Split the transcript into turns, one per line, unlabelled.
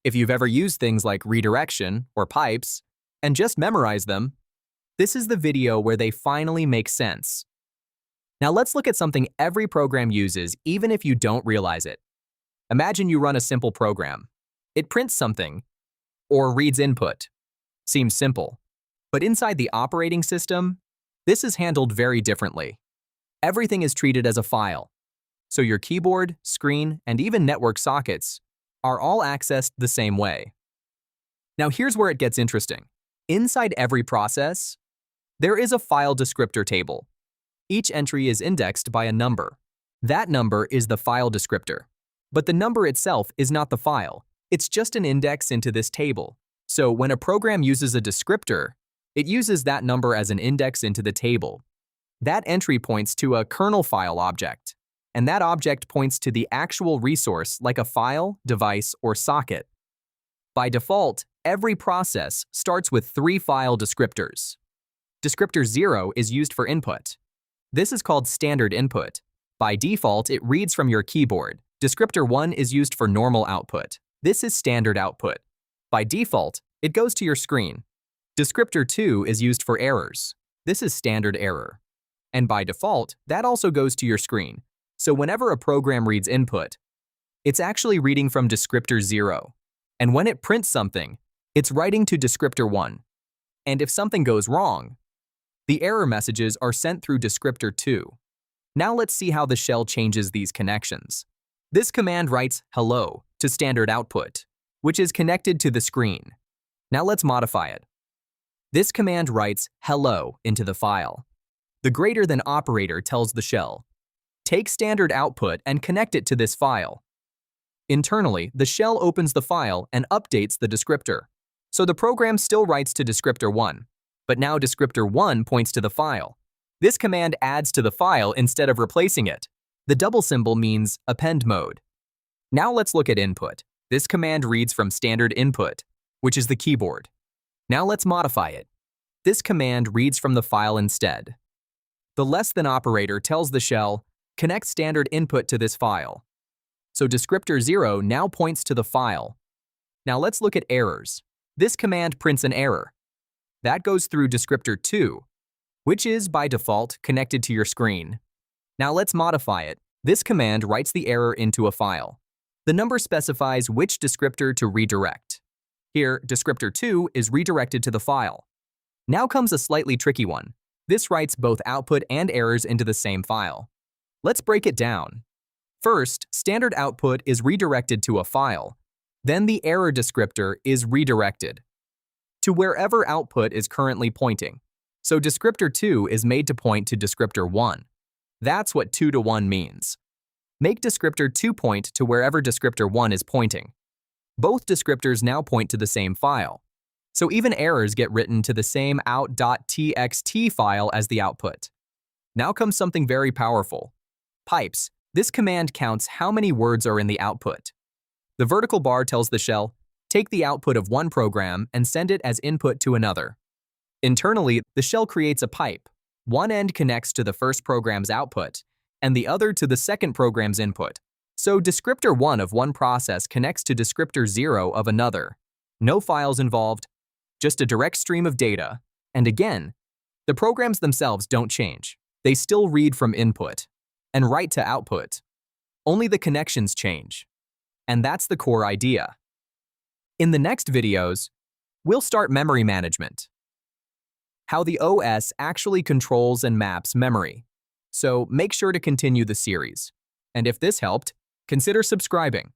If you've ever used things like redirection or pipes and just memorized them, this is the video where they finally make sense. Now let's look at something every program uses even if you don't realize it. Imagine you run a simple program. It prints something or reads input. Seems simple. But inside the operating system, this is handled very differently. Everything is treated as a file. So your keyboard, screen, and even network sockets are all accessed the same way. Now here's where it gets interesting. Inside every process, there is a file descriptor table. Each entry is indexed by a number. That number is the file descriptor. But the number itself is not the file. It's just an index into this table. So when a program uses a descriptor, it uses that number as an index into the table. That entry points to a kernel file object, and that object points to the actual resource like a file, device, or socket. By default, every process starts with 3 file descriptors. Descriptor 0 is used for input. This is called standard input. By default, it reads from your keyboard. Descriptor 1 is used for normal output. This is standard output. By default, it goes to your screen. Descriptor 2 is used for errors. This is standard error. And by default, that also goes to your screen. So whenever a program reads input, it's actually reading from descriptor 0. And when it prints something, it's writing to descriptor 1. And if something goes wrong, the error messages are sent through descriptor 2. Now let's see how the shell changes these connections. This command writes hello to standard output, which is connected to the screen. Now let's modify it. This command writes hello into the file. The greater than operator tells the shell, take standard output and connect it to this file. Internally, the shell opens the file and updates the descriptor. So the program still writes to descriptor 1, but now descriptor 1 points to the file. This command adds to the file instead of replacing it. The double symbol means append mode. Now let's look at input. This command reads from standard input, which is the keyboard. Now let's modify it. This command reads from the file instead. The less than operator tells the shell, connect standard input to this file. So descriptor 0 now points to the file. Now let's look at errors. This command prints an error. That goes through descriptor 2, which is by default connected to your screen. Now let's modify it. This command writes the error into a file. The number specifies which descriptor to redirect. Here, descriptor 2 is redirected to the file. Now comes a slightly tricky one. This writes both output and errors into the same file. Let's break it down. First, standard output is redirected to a file. Then the error descriptor is redirected to wherever output is currently pointing. So descriptor 2 is made to point to descriptor 1. That's what 2 to 1 means. Make descriptor 2 point to wherever descriptor 1 is pointing. Both descriptors now point to the same file. So even errors get written to the same out.txt file as the output. Now comes something very powerful. Pipes. This command counts how many words are in the output. The vertical bar tells the shell, take the output of one program and send it as input to another. Internally, the shell creates a pipe. One end connects to the first program's output, and the other to the second program's input. So descriptor 1 of one process connects to descriptor 0 of another. No files involved, just a direct stream of data. And again, the programs themselves don't change. They still read from input and write to output. Only the connections change. And that's the core idea. In the next videos, we'll start memory management. How the OS actually controls and maps memory. So make sure to continue the series. And if this helped, consider subscribing.